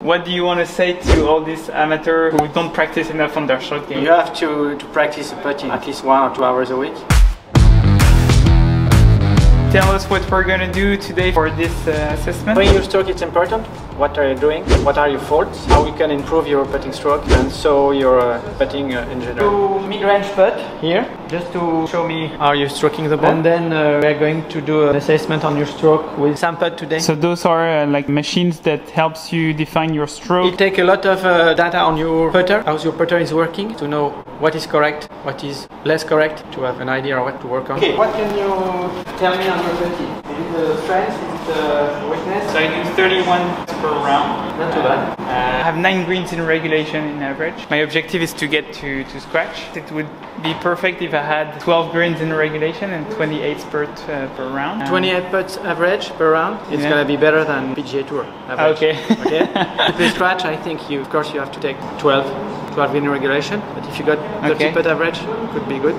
What do you want to say to all these amateurs who don't practice enough on their short game? You have to practice putting at least 1 or 2 hours a week. Tell us what we're going to do today for this assessment. Knowing your stroke is important. What are you doing? What are your faults? How you can improve your putting stroke and so your putting in general. Do mid-range putt here, just to show me how you're stroking the ball. And then we're going to do an assessment on your stroke with some putt today. So those are like machines that helps you define your stroke. It takes a lot of data on your putter, how your putter is working, to know what is correct, what is less correct, to have an idea of what to work on. Okay, what can you tell me on your putting? Is it the strength? Is it the weakness? So I do 31 per round. Not too bad. I have 9 greens in regulation in average. My objective is to get to scratch. It would be perfect if I had 12 greens in regulation and 28 putts per round. 28 putts average per round. It's gonna be better than PGA Tour average. Okay. Okay. To play scratch, I think of course you have to take 12 in regulation. But if you got 30 putt average, it could be good.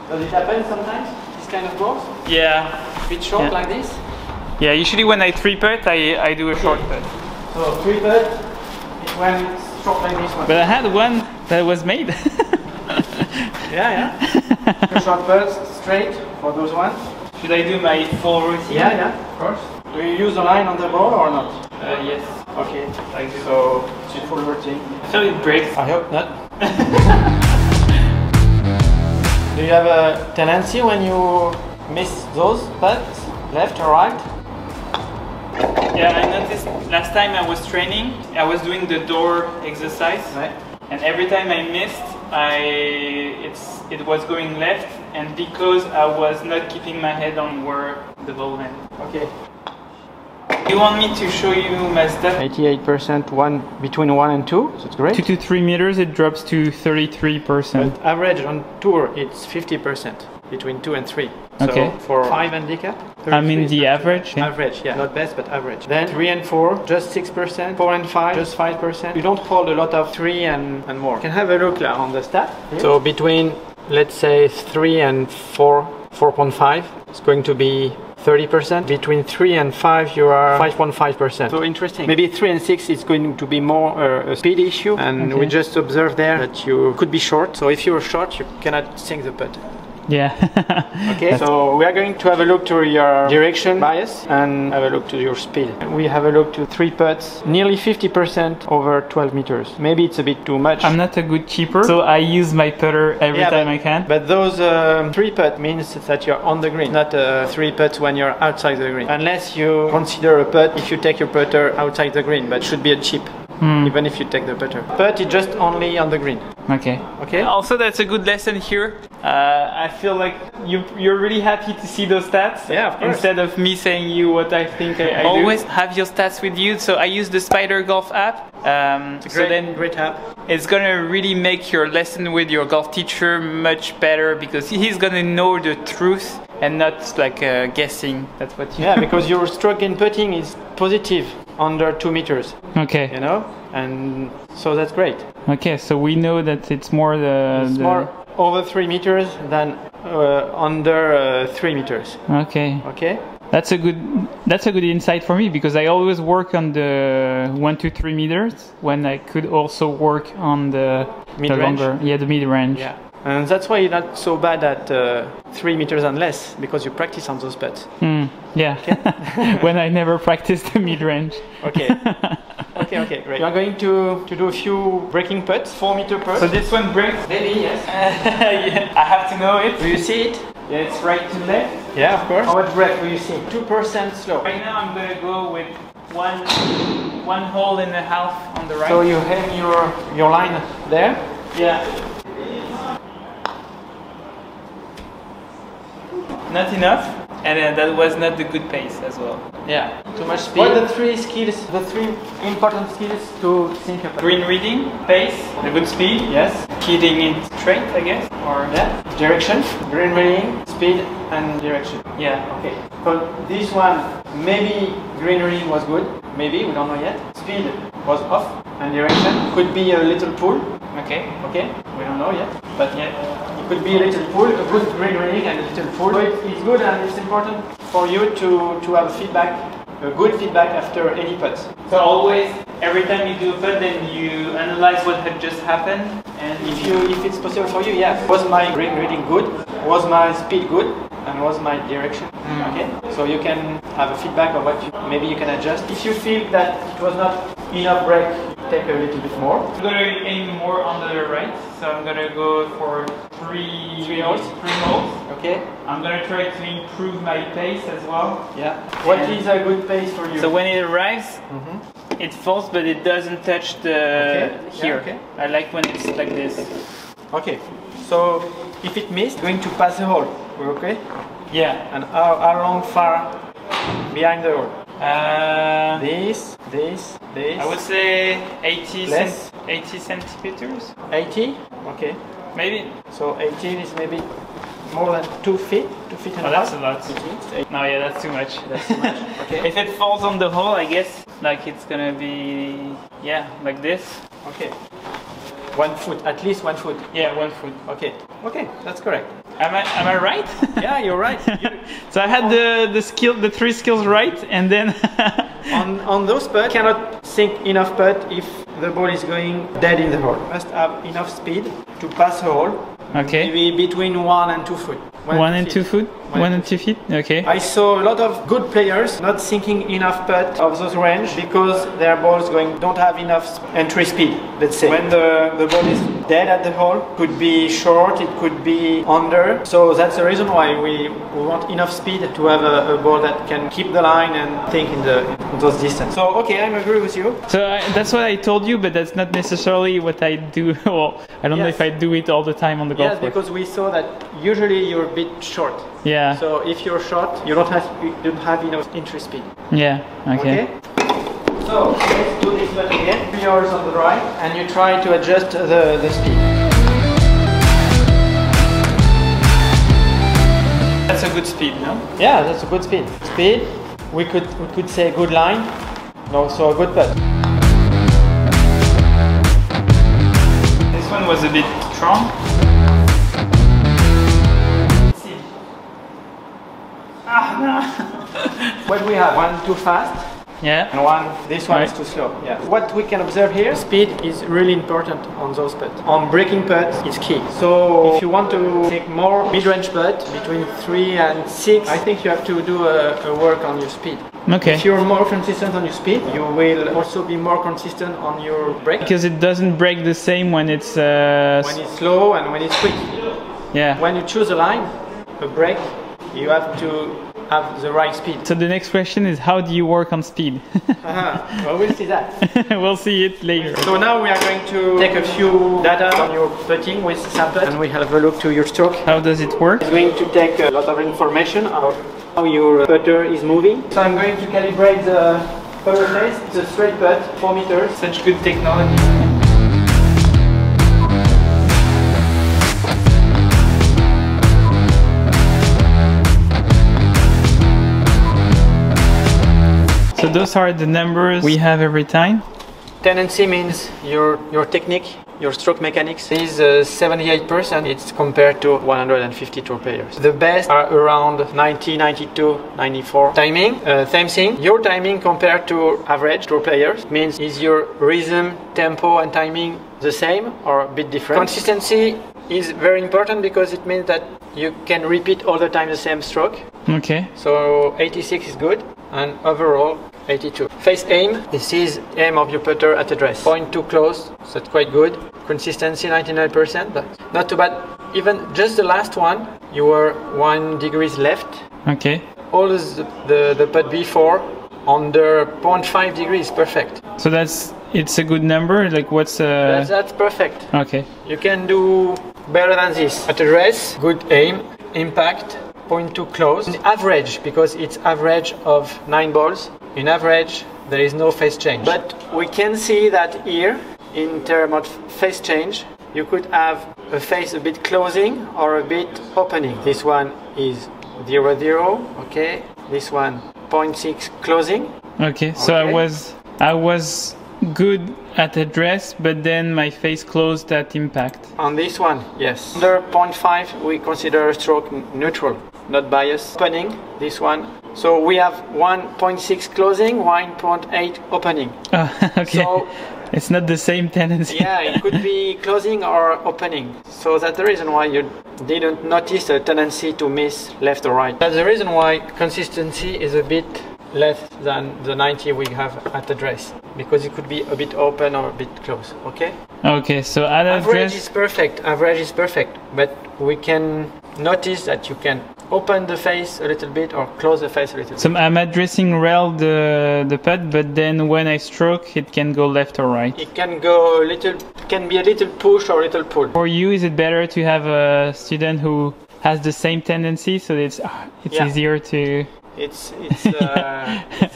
Does it happen sometimes, this kind of balls? Yeah. A bit short like this? Yeah, usually when I 3-putt, I do a short putt. So 3-putt is when it's short like this one. But I had one that was made. Yeah. Short putts, straight for those ones. Should I do my full routine? Yeah, of course. Do you use a line on the ball or not? Yes. Okay, like this. So it's full routine. I feel it breaks. I hope not. Do you have a tendency when you miss those putts, left or right? Yeah, I noticed last time I was training, I was doing the door exercise, right. And every time I missed, it was going left, and because I was not keeping my head on where the ball went. Okay. You want me to show you my stuff? 88% between 1 and 2, so it's great. 2 to 3 meters, it drops to 33%. But average on tour, it's 50% between 2 and 3. Okay. So for 5 handicap, I mean the average. Yeah. Average, yeah. Not best, but average. Then 3 and 4, just 6%. 4 and 5, just 5%. You don't hold a lot of 3 and more. You can have a look on the stat. So between, let's say, 3 and 4, 4.5, it's going to be 30%. Between 3 and 5, you are 5.5%. So interesting. Maybe 3 and 6 is going to be more a speed issue. And we just observed there that you could be short. So if you're short, you cannot sink the putt. Yeah. Okay, so we are going to have a look to your direction bias and have a look to your speed. We have a look to 3 putts, nearly 50% over 12 meters. Maybe it's a bit too much. I'm not a good chipper, so I use my putter every time I can. But those 3 putt means that you're on the green, not 3 putts when you're outside the green. Unless you consider a putt if you take your putter outside the green, but it should be a chip. Even if you take the putter. Putt is just only on the green. Okay. Also, that's a good lesson here. I feel like you're really happy to see those stats. Yeah, of course. Instead of me saying you what I think I always do. Have your stats with you. So I use the Spider Golf app. It's a great app. It's gonna really make your lesson with your golf teacher much better because he's gonna know the truth and not like guessing. That's what you. Yeah, because your stroke in putting is positive under 2 meters. Okay. You know, and so that's great. Okay, so we know that it's more more over 3 meters than under 3 meters. Okay. Okay. That's a good insight for me because I always work on the 1 to 3 meters when I could also work on the longer, the mid range. Yeah. And that's why you're not so bad at 3 meters and less, because you practice on those putts. Yeah, okay. When I never practiced the mid-range. Okay. Okay, great. You are going to do a few breaking putts, 4-meter putts. So this one breaks? Maybe, yes. Yeah, I have to know it. Do you see it? Yeah, it's right to left. Yeah, of course. How much breath do you see? 2% slow. Right now I'm going to go with one hole and a half on the right. So you aim your line there? Yeah. Not enough, and that was not the good pace as well. Yeah, too much speed. What are the 3 skills, the 3 important skills to think about? Green reading, pace, a good speed, yes. Hitting it straight, I guess, or direction, green reading, speed, and direction. Yeah. Okay. So this one, maybe green reading was good, maybe we don't know yet. Speed was off, and direction could be a little pull. Okay. Okay, we don't know yet, but yeah, it could be a little pull, a good green reading and a little pull. So it's good and it's important for you to have feedback, a good feedback after any putt. So always, every time you do a putt, then you analyze what had just happened, and If it's possible for you, yeah. Was my green reading good? Was my speed good? And was my direction? Okay. So you can have a feedback of what maybe you can adjust. If you feel that it was not enough break, take a little bit more. I'm gonna aim more on the right, so I'm gonna go for three holes. Okay. I'm gonna try to improve my pace as well. Yeah. What is a good pace for you? So when it arrives, it falls, but it doesn't touch the here. Yeah, okay. I like when it's like this. Okay. So if it missed, going to pass the hole. We're okay? Yeah. And how long far behind the hole? This. I would say 80 Less? 80 centimeters. 80? Okay. Maybe. So 18 is maybe more than 2 feet, 2 feet and Oh, a that's half. a lot. No, yeah, that's too much. That's too much. Okay. If it falls on the hole, I guess like it's gonna be like this. Okay. 1 foot, at least 1 foot. Yeah, 1 foot. Okay. Okay, that's correct. Am I right? Yeah, you're right. So I had the 3 skills right, and then on those putts, cannot sink enough putt if the ball is going dead in the hole. Must have enough speed to pass a hole. okay. Maybe between 1 and 2 foot. 1 and 2 foot. 1 and 2 feet. Okay. I saw a lot of good players not sinking enough putt of those range because their balls don't have enough entry speed. Let's say when the ball is dead at the hole, could be short, it could be under. So that's the reason why we want enough speed to have a ball that can keep the line and think in those distance. So okay, I agree with you. So that's what I told you, but that's not necessarily what I do. Well, I don't know if I do it all the time on the golf Yes, course. because we saw that usually you're a bit short. Yeah. So if you're short, you don't have enough entry speed. Yeah. Okay. So let's do this one again. 3 hours on the right, and you try to adjust the speed. That's a good speed, no? Yeah, that's a good speed. Speed. We could say good line. No, so a good putt. This one was a bit strong. Let's see. Ah, no. What we have? One too fast. Yeah. And this one is too slow. Yeah. What we can observe here, speed is really important on those putts. On breaking putts, it's key. So if you want to take more mid-range putt between 3 and 6, I think you have to do a work on your speed. Okay. If you're more consistent on your speed, you will also be more consistent on your break. Because it doesn't break the same when it's when it's slow and when it's quick. Yeah. When you choose a line, a break, you have to have the right speed. So the next question is, how do you work on speed? Well, we'll see that. We'll see it later. So now we are going to take a few data on your putting with sample, and we have a look to your stroke. How does it work? It's going to take a lot of information of how your putter is moving. So I'm going to calibrate the putter face. It's a straight putt, 4 meters. Such good technology. So those are the numbers we have every time. Tendency means your technique, your stroke mechanics is 78%. It's compared to 150 tour players. The best are around 90, 92, 94. Timing, same thing. Your timing compared to average tour players means is your rhythm, tempo and timing the same or a bit different. Consistency is very important because it means that you can repeat all the time the same stroke. Okay. So 86 is good, and overall 82. Face aim, this is aim of your putter at address. Point too close, so that's quite good. Consistency 99%, but not too bad. Even just the last one, you were 1 degree left. Okay. All the putt before under 0.5 degrees, perfect. So it's a good number. Like what's That's perfect. Okay. You can do better than this. At address, good aim, impact, point too close. The average, because it's average of 9 balls. In average, there is no phase change. But we can see that here, in terms of phase change, you could have a phase a bit closing or a bit opening. This one is 0, 0, okay. This one 0.6 closing. Okay. So Okay. I was good at address, but then my face closed at impact. On this one, yes. Under 0.5, we consider stroke neutral, not bias. Opening, this one. So we have 1.6 closing, 1.8 opening. Oh, okay. So, it's not the same tendency. Yeah, it could be closing or opening. So that's the reason why you didn't notice a tendency to miss left or right. That's the reason why consistency is a bit less than the 90 we have at address, because it could be a bit open or a bit close. Okay? Okay, so at average is perfect. Average is perfect, but we can notice that you can open the face a little bit or close the face a little bit. So I'm addressing well the putt, but then when I stroke, it can go left or right. It can go can be a little push or a little pull. For you, is it better to have a student who has the same tendency, so it's easier to? It's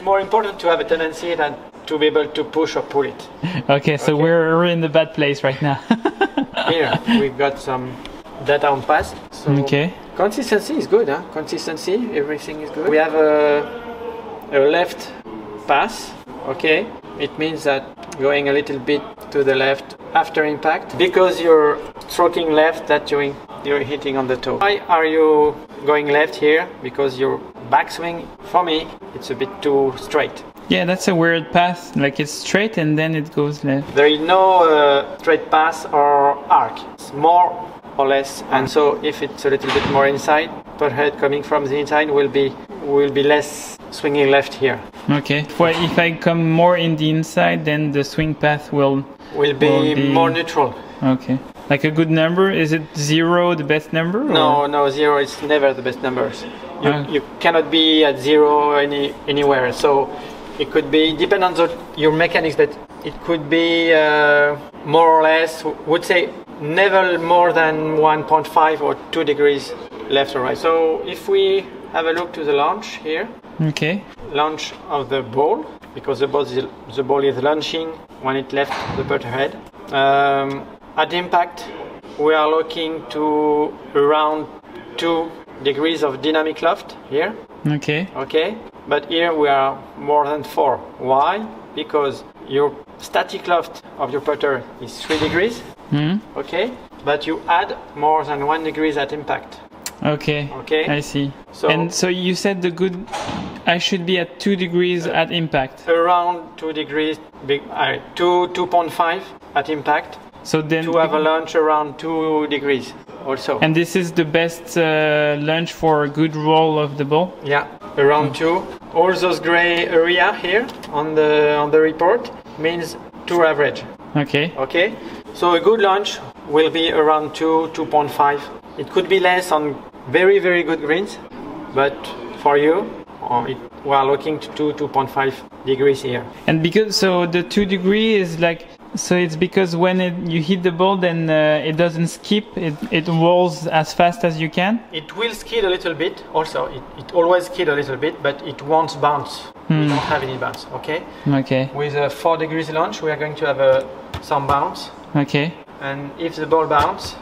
more important to have a tendency than to be able to push or pull it. Okay, so we're in the bad place right now. Here we've got some data on pass. So okay. Consistency is good, huh? Consistency, everything is good. We have a left pass, okay? It means that going a little bit to the left after impact. Because you're stroking left, that you're hitting on the toe. Why are you going left here? Because your backswing, for me, it's a bit too straight. Yeah, that's a weird path. Like it's straight and then it goes left. There is no straight pass or arc. It's more or less, and so if it's a little bit more inside, per head coming from the inside will be less swinging left here. Okay. If I come more in the inside, then the swing path will be more neutral. Okay. Like a good number, is it 0 the best number? Or? No, 0 is never the best numbers. You cannot be at 0 anywhere. So it could be depend on your mechanics, but it could be more or less. Would say never more than 1.5 or 2 degrees left or right. So if we have a look to the launch here, okay, launch of the ball, because the ball is launching when it left the putter head. At impact, we are looking to around 2 degrees of dynamic loft here. Okay. Okay, but here we are more than 4. Why? Because your static loft of your putter is 3 degrees. Okay, but you add more than 1 degrees at impact. Okay. Okay. I see. So you said I should be at 2 degrees at impact. Around 2 degrees, 2.5 at impact. So then to have a launch around 2 degrees also. And this is the best launch for a good roll of the ball? Yeah, around 2. All those gray area here on the report means 2 average. Okay. Okay. So a good launch will be around 2.5. It could be less on very, very good greens, but for you, we are looking to 2.5 degrees here. And because the 2 degree is like, so it's because when you hit the ball, then it doesn't skip, it rolls as fast as you can? It will skid a little bit also. It always skid a little bit, but it won't bounce. We don't have any bounce, okay? Okay. With a 4 degrees launch, we are going to have some bounce. Okay. And if the ball bounces,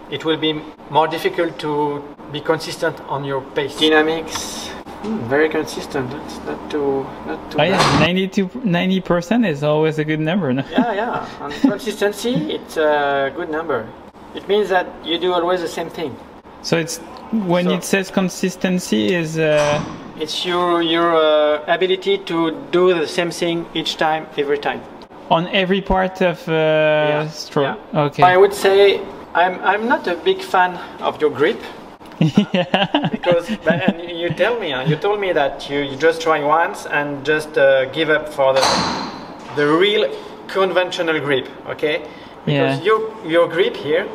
it will be more difficult to be consistent on your pace. Dynamics, very consistent. That's not too bad. Yeah, 90% is always a good number, no? Yeah. And consistency, it's a good number. It means that you do always the same thing. So it's when it says consistency is. It's your ability to do the same thing each time, every time. On every part of stroke. Yeah. Okay. I would say I'm not a big fan of your grip. Yeah. Because you told me that you just try once and just give up for the real conventional grip. Okay. Because your grip here,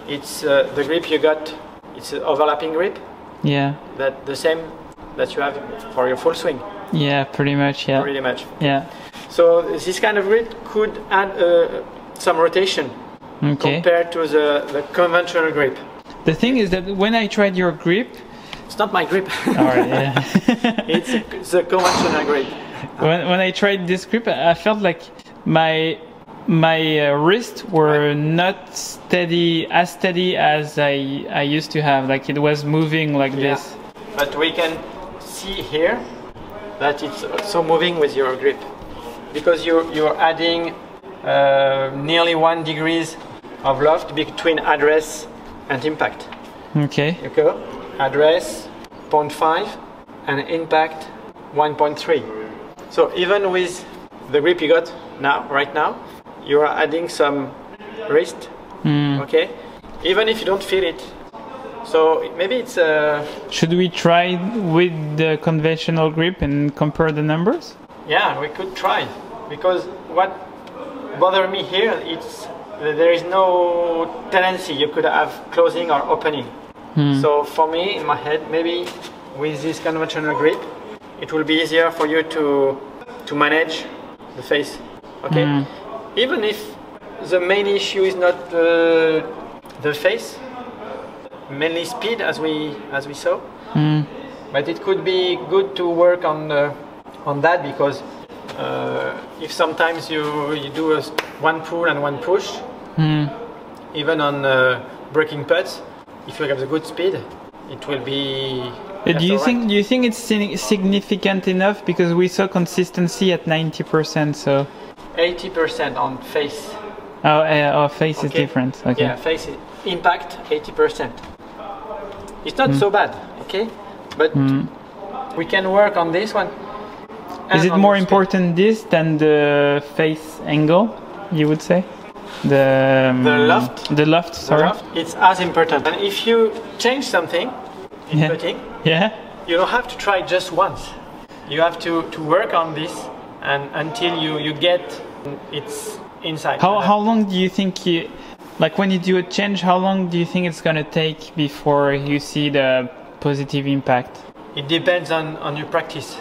it's the grip you got. It's an overlapping grip. Yeah. That the same that you have for your full swing. Yeah, pretty much. Yeah. Pretty much. Yeah. So this kind of grip could add some rotation compared to the conventional grip. The thing is that when I tried your grip, it's not my grip. All right, yeah. It's a conventional grip. When I tried this grip, I felt like my wrists were not steady as I used to have. Like it was moving like this. But we can see here that it's also moving with your grip. because you're adding nearly 1 degrees of loft between address and impact. Okay. Okay. Address 0.5 and impact 1.3. So even with the grip you got right now, you are adding some wrist. Okay. Even if you don't feel it. So maybe it's Should we try with the conventional grip and compare the numbers? Yeah, we could try, because what bothers me here it's there is no tendency you could have closing or opening. So for me, in my head, maybe with this conventional grip, it will be easier for you to manage the face. Okay, even if the main issue is not the face, mainly speed, as we saw. But it could be good to work on that, because if sometimes you do one pull and one push, even on breaking putts, if you have the good speed, it will be. Do you think it's significant enough? Because we saw consistency at 90%, so 80% on face. Oh, face is different. Okay. Yeah, face impact 80%. It's not so bad, okay? But we can work on this one. Is it more important this than the face angle, you would say? The loft? The loft, sorry. The loft, it's as important. And if you change something in putting, you don't have to try just once. You have to work on this and until you get it's inside. How long do you think like when you do a change, how long do you think it's going to take before you see the positive impact? It depends on your practice.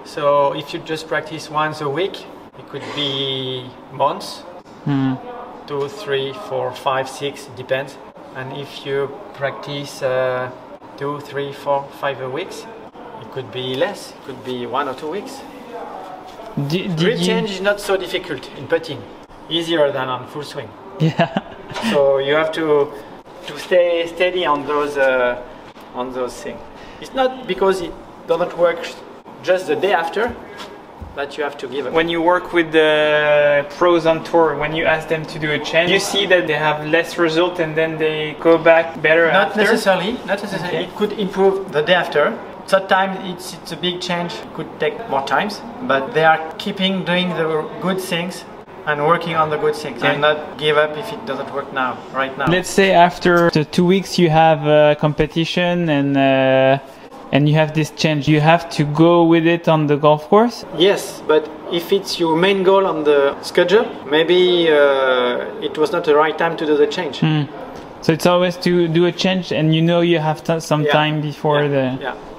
So if you just practice once a week, it could be months, 2, 3, 4, 5, 6, it depends. And if you practice 2, 3, 4, 5 weeks, it could be less, it could be 1 or 2 weeks. Grip change is not so difficult in putting, easier than on full swing. Yeah. So you have to stay steady on those things. It's not because it doesn't work just the day after that you have to give up. When you work with the pros on tour, when you ask them to do a change, you see that they have less result and then they go back better after? Not necessarily. Okay. It could improve the day after. Sometimes it's a big change, it could take more times, but they are keeping doing the good things and working on the good things and not give up if it doesn't work right now. Let's say after the 2 weeks you have a competition and you have this change, you have to go with it on the golf course? Yes, but if it's your main goal on the schedule, maybe it was not the right time to do the change. So it's always to do a change and you know you have some time before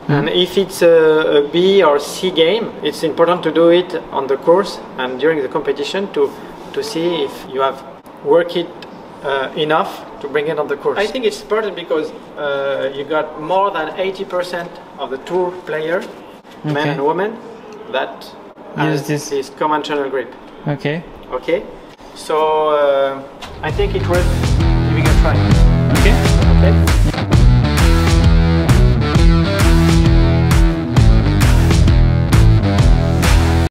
And if it's a B or C game, it's important to do it on the course and during the competition to see if you have worked it enough to bring it on the course. I think it's important because you got more than 80% of the tour player, men and women, that use this conventional grip. Okay. So I think it worth giving a try. Okay.